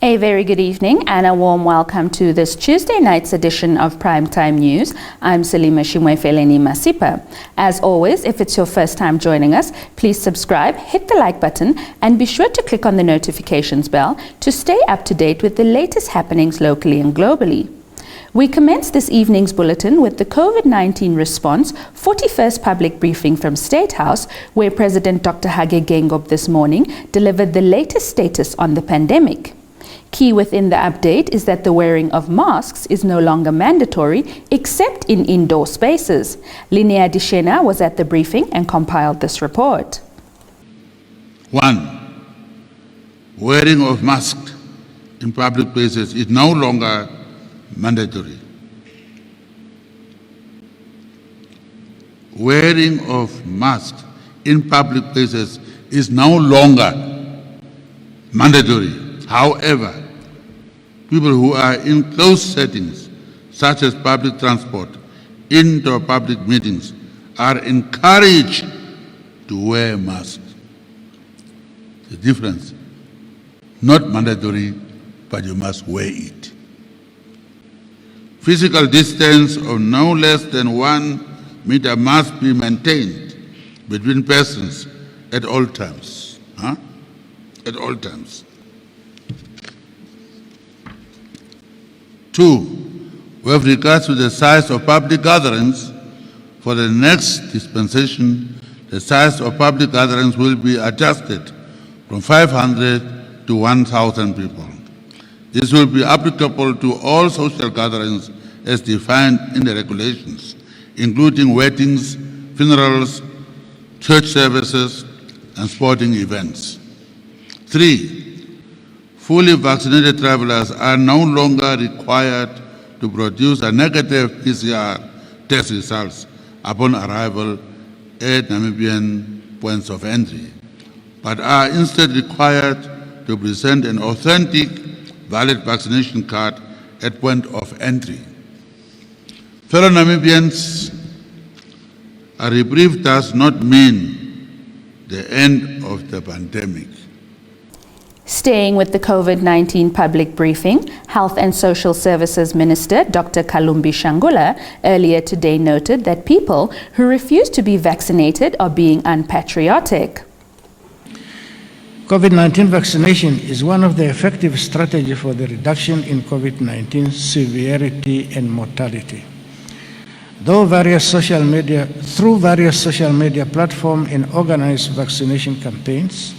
A very good evening and a warm welcome to this Tuesday night's edition of Primetime News. I'm Salima Shimwefeleni Masipa. As always, if it's your first time joining us, please subscribe, hit the like button, and be sure to click on the notifications bell to stay up to date with the latest happenings locally and globally. We commence this evening's bulletin with the COVID-19 response 41st public briefing from State House, where President Dr. Hage Geingob this morning delivered the latest status on the pandemic. Key within the update is that the wearing of masks is no longer mandatory except in indoor spaces. Linnea Dishena was at the briefing and compiled this report. 1. Wearing of masks in public places is no longer mandatory. Wearing of masks in public places is no longer mandatory. However, people who are in closed settings, such as public transport, indoor public meetings, are encouraged to wear masks. The difference, not mandatory, but you must wear it. Physical distance of no less than 1 meter must be maintained between persons at all times. At all times. 2, with regards to the size of public gatherings, for the next dispensation, the size of public gatherings will be adjusted from 500 to 1,000 people. This will be applicable to all social gatherings as defined in the regulations, including weddings, funerals, church services, and sporting events. 3, fully vaccinated travelers are no longer required to produce a negative PCR test results upon arrival at Namibian points of entry, but are instead required to present an authentic, valid vaccination card at point of entry. Fellow Namibians, a reprieve does not mean the end of the pandemic. Staying with the COVID-19 public briefing, Health and Social Services Minister Dr. Kalumbi Shangula earlier today noted that people who refuse to be vaccinated are being unpatriotic. COVID-19 vaccination is one of the effective strategies for the reduction in COVID-19 severity and mortality. Through various social media platforms and organized vaccination campaigns,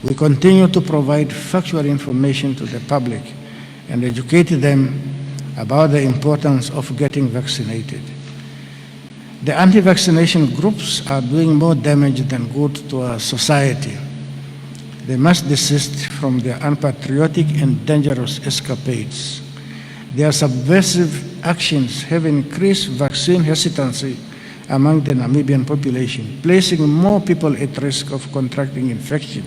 we continue to provide factual information to the public and educate them about the importance of getting vaccinated. The anti-vaccination groups are doing more damage than good to our society. They must desist from their unpatriotic and dangerous escapades. Their subversive actions have increased vaccine hesitancy among the Namibian population, placing more people at risk of contracting infection,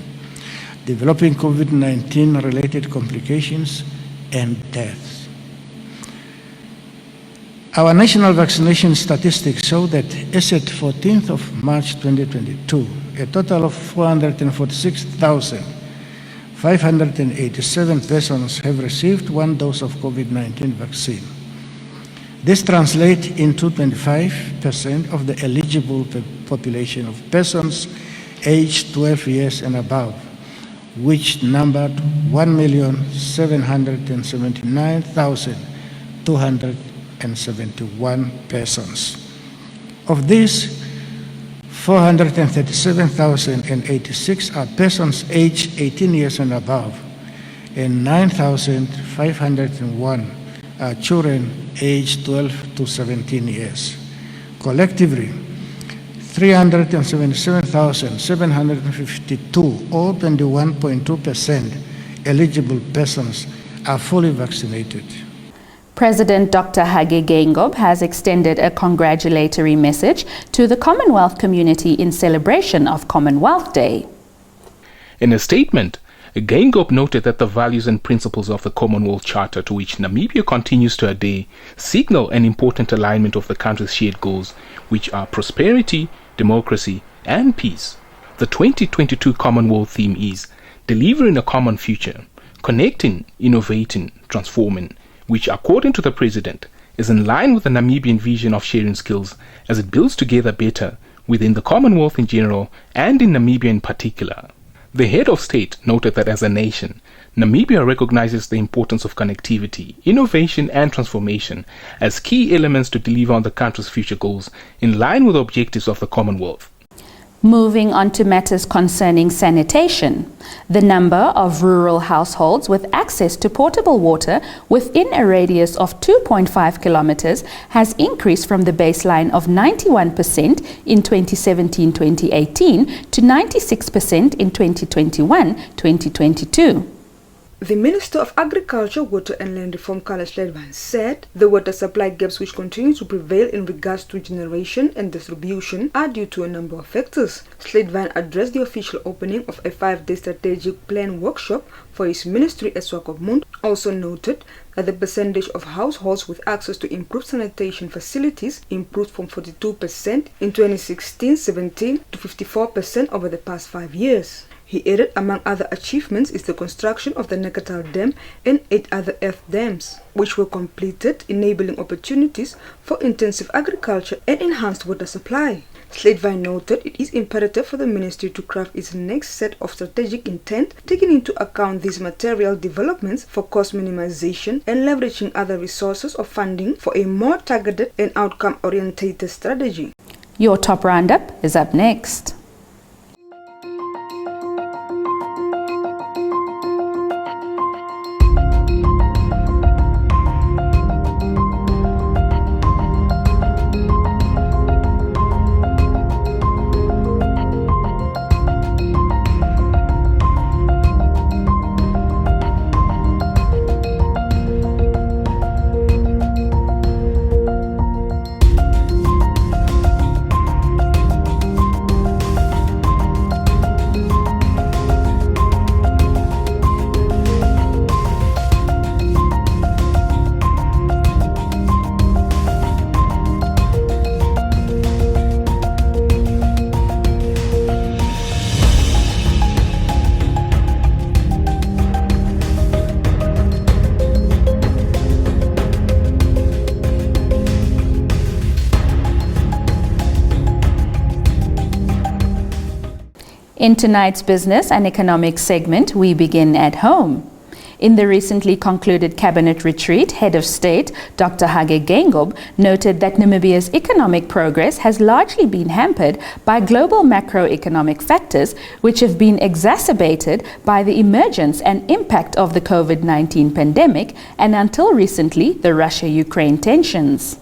developing COVID-19 related complications, and deaths. Our national vaccination statistics show that as at 14th of March 2022, a total of 446,587 persons have received 1 dose of COVID-19 vaccine. This translates into 25% of the eligible population of persons aged 12 years and above, which numbered 1,779,271 persons. Of these, 437,086 are persons aged 18 years and above, and 9,501 are children aged 12 to 17 years. Collectively, 377,752, or 21.2% eligible persons are fully vaccinated. President Dr. Hage Geingob has extended a congratulatory message to the Commonwealth community in celebration of Commonwealth Day. In a statement, Geingob noted that the values and principles of the Commonwealth Charter, to which Namibia continues to adhere, signal an important alignment of the country's shared goals, which are prosperity, democracy, and peace. The 2022 Commonwealth theme is Delivering a Common Future, connecting, innovating, transforming, which, according to the President, is in line with the Namibian vision of sharing skills as it builds together better within the Commonwealth in general and in Namibia in particular. The head of state noted that as a nation, Namibia recognizes the importance of connectivity, innovation and transformation as key elements to deliver on the country's future goals in line with the objectives of the Commonwealth. Moving on to matters concerning sanitation. The number of rural households with access to potable water within a radius of 2.5 kilometers has increased from the baseline of 91% in 2017-2018 to 96% in 2021-2022. The Minister of Agriculture, Water and Land Reform, Carlos Sleidvan, said the water supply gaps which continue to prevail in regards to generation and distribution are due to a number of factors. Sleidvan addressed the official opening of a 5-day strategic plan workshop for his ministry at Swakopmund. Also noted that the percentage of households with access to improved sanitation facilities improved from 42% in 2016-17 to 54% over the past 5 years. He added among other achievements is the construction of the Nekatal Dam and 8 other earth dams, which were completed, enabling opportunities for intensive agriculture and enhanced water supply. Sleidvan noted it is imperative for the ministry to craft its next set of strategic intent, taking into account these material developments for cost minimization and leveraging other resources of funding for a more targeted and outcome-oriented strategy. Your top roundup is up next. In tonight's business and economic segment, we begin at home. In the recently concluded cabinet retreat, Head of State Dr. Hage Geingob noted that Namibia's economic progress has largely been hampered by global macroeconomic factors, which have been exacerbated by the emergence and impact of the COVID-19 pandemic and, until recently, the Russia-Ukraine tensions.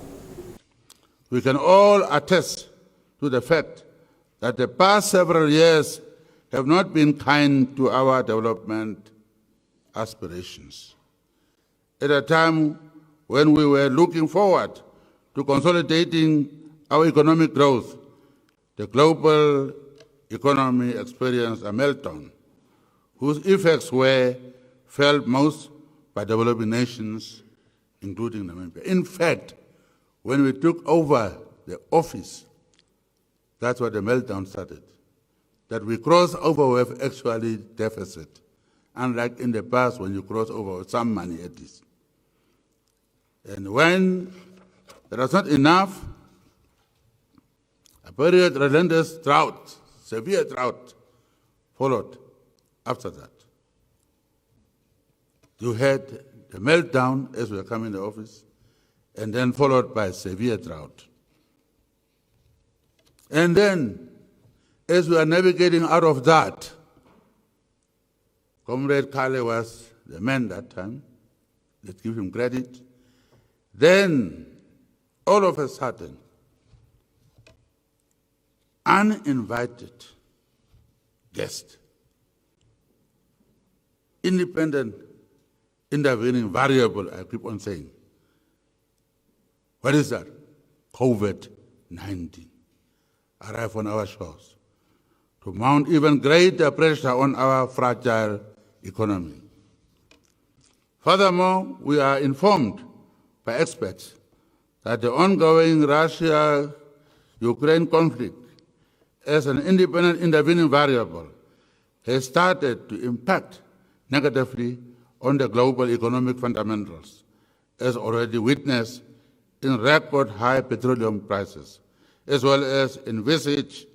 We can all attest to the fact that the past several years have not been kind to our development aspirations. At a time when we were looking forward to consolidating our economic growth, the global economy experienced a meltdown, whose effects were felt most by developing nations, including Namibia. In fact, when we took over the office, that's where the meltdown started. That we crossed over with actually deficit, unlike in the past when you cross over with some money at least. And when there was not enough, a period of relentless drought, severe drought, followed after that. You had the meltdown as we were coming to the office, and then followed by severe drought. And then, as we are navigating out of that, Comrade Kale was the man that time, let's give him credit. Then, all of a sudden, uninvited guest, independent, intervening variable, I keep on saying. What is that? COVID-19. Arrive on our shores to mount even greater pressure on our fragile economy. Furthermore, we are informed by experts that the ongoing Russia-Ukraine conflict, as an independent intervening variable, has started to impact negatively on the global economic fundamentals, as already witnessed in record high petroleum prices, as well as envisage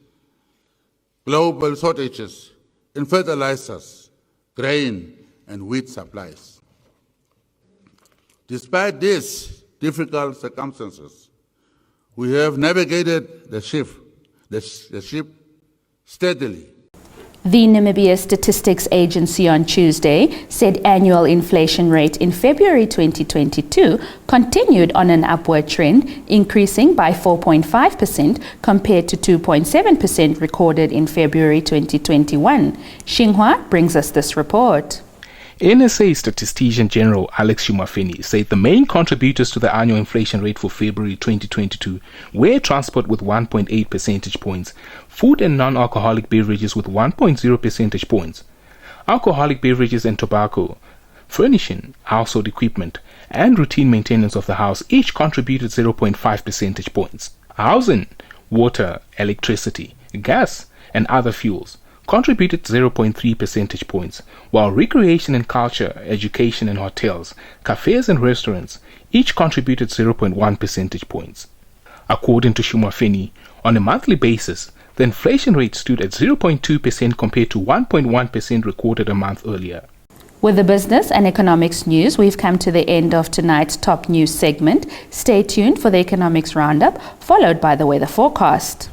global shortages in fertilizers, grain, and wheat supplies. Despite these difficult circumstances, we have navigated the ship steadily. The Namibia Statistics Agency on Tuesday said annual inflation rate in February 2022 continued on an upward trend, increasing by 4.5% compared to 2.7% recorded in February 2021. Xinhua brings us this report. NSA Statistician General Alex Shumafeni said the main contributors to the annual inflation rate for February 2022 were transport with 1.8 percentage points, food and non-alcoholic beverages with 1.0 percentage points, alcoholic beverages and tobacco, furnishing, household equipment, and routine maintenance of the house each contributed 0.5 percentage points. Housing, water, electricity, gas, and other fuels contributed 0.3 percentage points, while recreation and culture, education and hotels, cafes and restaurants each contributed 0.1 percentage points. According to Shumafeni, on a monthly basis, the inflation rate stood at 0.2% compared to 1.1% recorded a month earlier. With the business and economics news, we've come to the end of tonight's top news segment. Stay tuned for the economics roundup, followed by the weather forecast.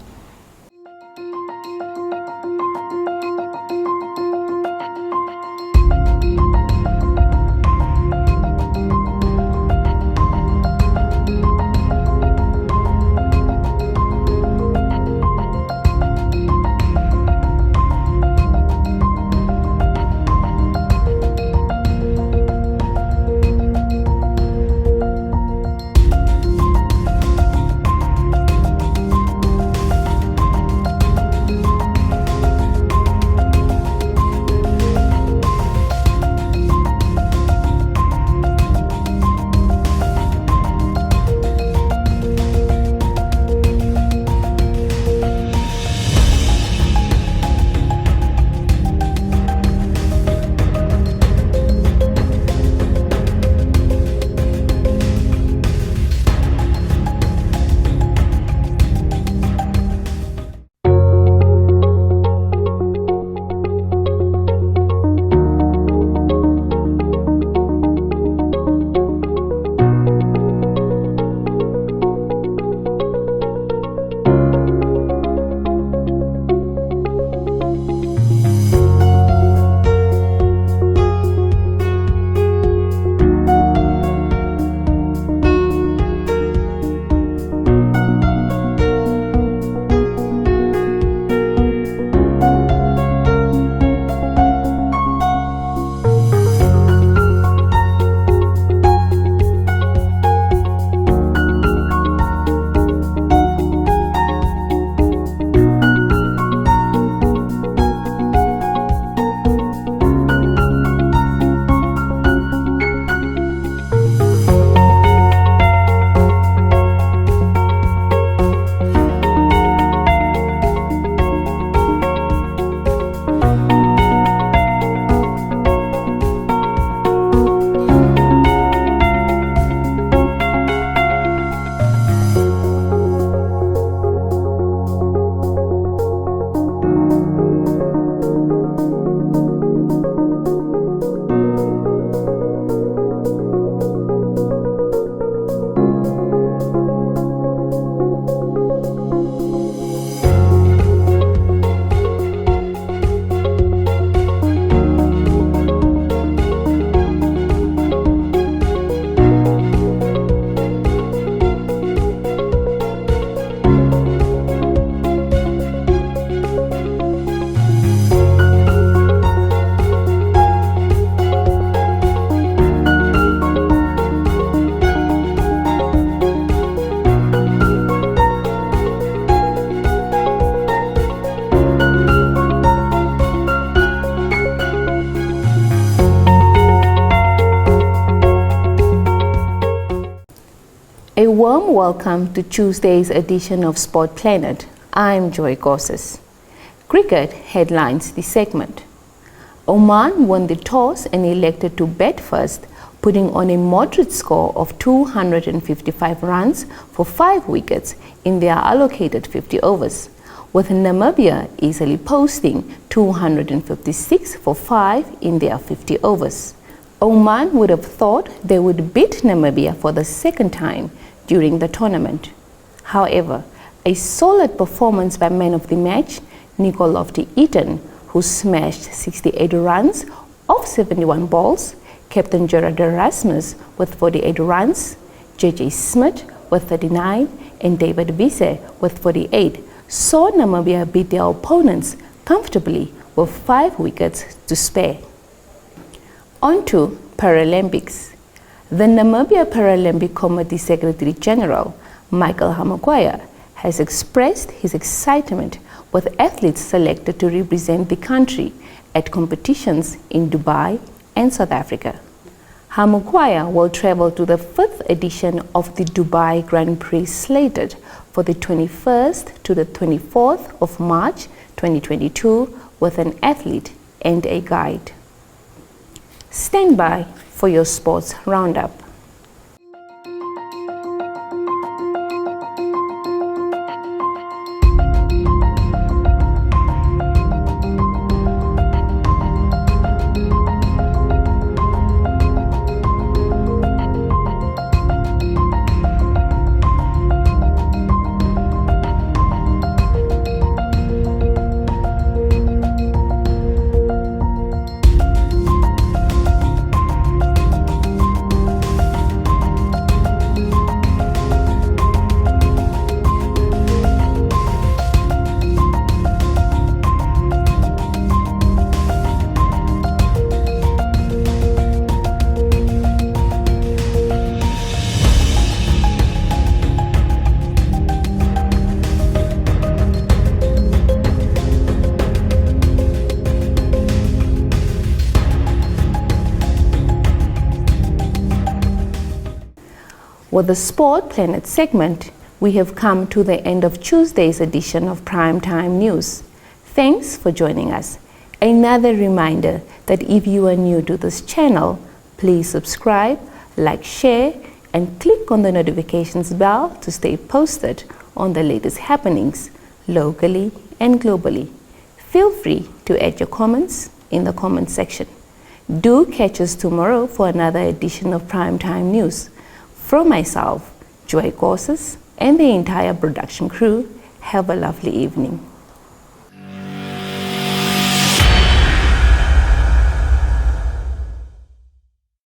A warm welcome to Tuesday's edition of Sport Planet. I'm Joy Gosses. Cricket headlines the segment. Oman won the toss and elected to bat first, putting on a moderate score of 255 runs for 5 wickets in their allocated 50 overs, with Namibia easily posting 256 for 5 in their 50 overs. Oman would have thought they would beat Namibia for the second time during the tournament. However, a solid performance by man of the match, Nico Lofty-Eaton, who smashed 68 runs off 71 balls, Captain Gerard Erasmus with 48 runs, J.J. Smith with 39, and David Vise with 48, saw Namibia beat their opponents comfortably with 5 wickets to spare. On to Paralympics. The Namibia Paralympic Committee Secretary General, Michael Hamukwaya, has expressed his excitement with athletes selected to represent the country at competitions in Dubai and South Africa. Hamukwaya will travel to the 5th edition of the Dubai Grand Prix slated for the 21st to the 24th of March 2022 with an athlete and a guide. Stand by for your sports roundup. With the Sport Planet segment, we have come to the end of Tuesday's edition of Primetime News. Thanks for joining us. Another reminder that if you are new to this channel, please subscribe, like, share, and click on the notifications bell to stay posted on the latest happenings locally and globally. Feel free to add your comments in the comment section. Do catch us tomorrow for another edition of Primetime News. From myself, Joy Gorses, and the entire production crew, have a lovely evening.